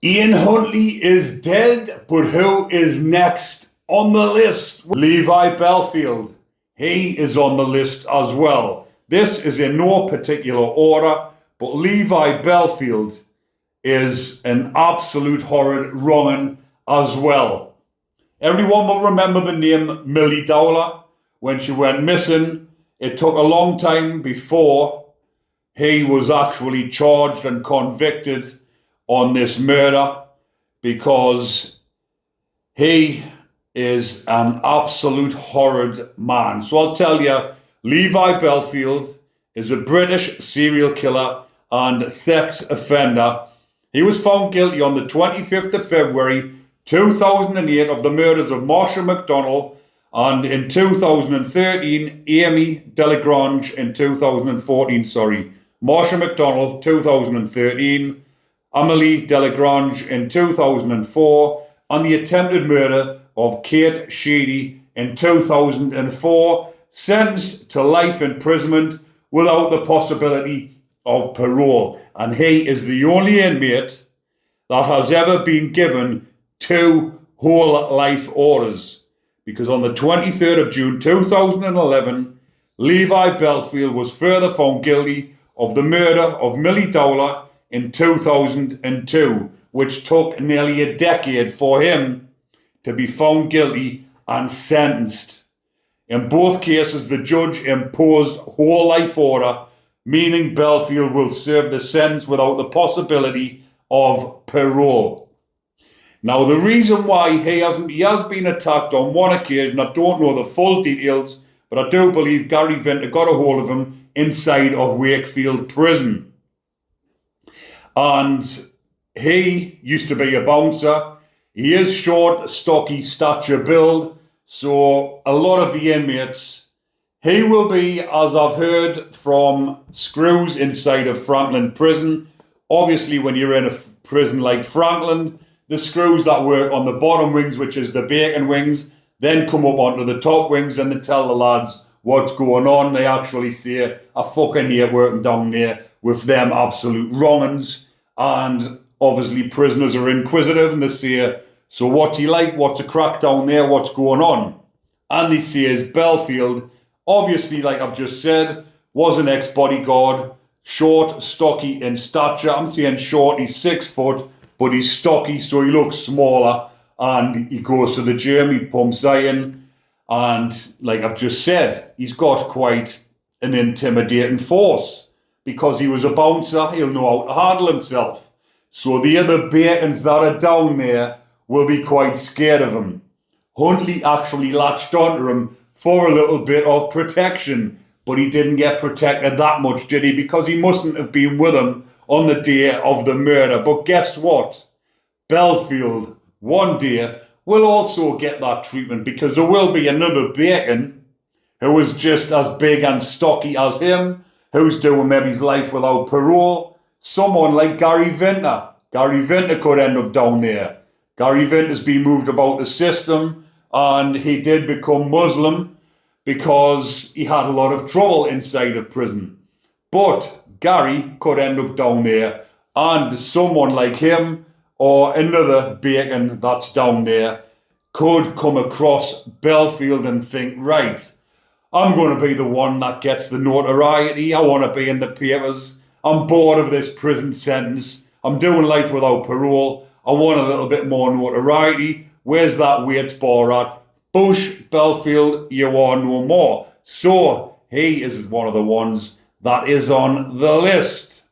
Ian Huntley is dead, but who is next on the list? Levi Belfield. He is on the list as well. This is in no particular order, but Levi Belfield is an absolute horrid wrong'un as well. Everyone will remember the name Millie Dowler when she went missing. It took a long time before he was actually charged and convicted on this murder, because he is an absolute horrid man. So I'll tell you, Levi Belfield is a British serial killer and sex offender. He was found guilty on the 25th of February 2008 of the murders of Marsha McDonald, and in 2013 Amy Delagrange in 2014, Marsha McDonald 2013, Amélie Delagrange in 2004, and the attempted murder of Kate Sheedy in 2004, sentenced to life imprisonment without the possibility of parole. And he is the only inmate that has ever been given 2 whole life orders, because on the 23rd of June 2011, Levi Belfield was further found guilty of the murder of Millie Dowler in 2002, which took nearly a decade for him to be found guilty and sentenced. In both cases, the judge imposed whole life order, meaning Belfield will serve the sentence without the possibility of parole. Now, the reason why he has been attacked on one occasion, I don't know the full details, but I do believe Gary Vinter got a hold of him inside of Wakefield Prison. And he used to be a bouncer. He is short, stocky, stature build. So a lot of the inmates, he will be, as I've heard from screws inside of Franklin Prison. Obviously, when you're in a prison like Franklin, the screws that work on the bottom wings, which is the bacon wings, then come up onto the top wings and they tell the lads what's going on. They actually say, I fucking hate working down there with them absolute wrong'uns. And obviously prisoners are inquisitive and they say, so what do you like? What's a crack down there? What's going on? And they say is Belfield, obviously, like I've just said, was an ex-bodyguard, short, stocky in stature. I'm saying short, he's 6 foot, but he's stocky, so he looks smaller, and he goes to the gym, he pumps iron, and like I've just said, he's got quite an intimidating force. Because he was a bouncer, he'll know how to handle himself. So the other bacons that are down there will be quite scared of him. Huntley actually latched onto him for a little bit of protection, but he didn't get protected that much, did he? Because he mustn't have been with him on the day of the murder. But guess what? Belfield, one day, will also get that treatment, because there will be another bacon who is just as big and stocky as him, who's doing maybe his life without parole. Someone like Gary Vinter. Gary Vinter could end up down there. Gary Vinter's been moved about the system, and he did become Muslim because he had a lot of trouble inside of prison. But Gary could end up down there, and someone like him or another bacon that's down there could come across Belfield and think, right, I'm going to be the one that gets the notoriety. I want to be in the papers. I'm bored of this prison sentence. I'm doing life without parole. I want a little bit more notoriety. Where's that weight bar at? Bush, Belfield, you are no more. So he is one of the ones that is on the list.